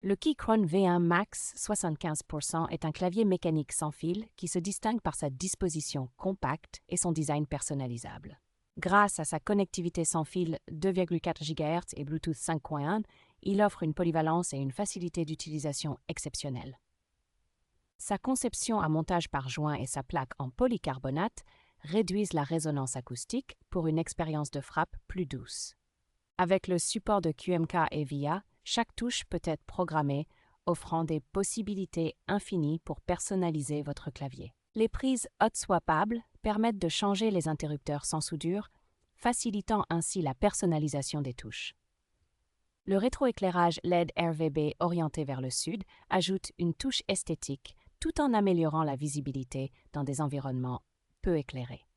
Le Keychron V1 Max 75% est un clavier mécanique sans fil qui se distingue par sa disposition compacte et son design personnalisable. Grâce à sa connectivité sans fil 2,4 GHz et Bluetooth 5.1, il offre une polyvalence et une facilité d'utilisation exceptionnelles. Sa conception à montage par joint et sa plaque en polycarbonate réduisent la résonance acoustique pour une expérience de frappe plus douce. Avec le support de QMK et VIA, chaque touche peut être programmée, offrant des possibilités infinies pour personnaliser votre clavier. Les prises hot swappables permettent de changer les interrupteurs sans soudure, facilitant ainsi la personnalisation des touches. Le rétroéclairage LED RVB orienté vers le sud ajoute une touche esthétique tout en améliorant la visibilité dans des environnements peu éclairés.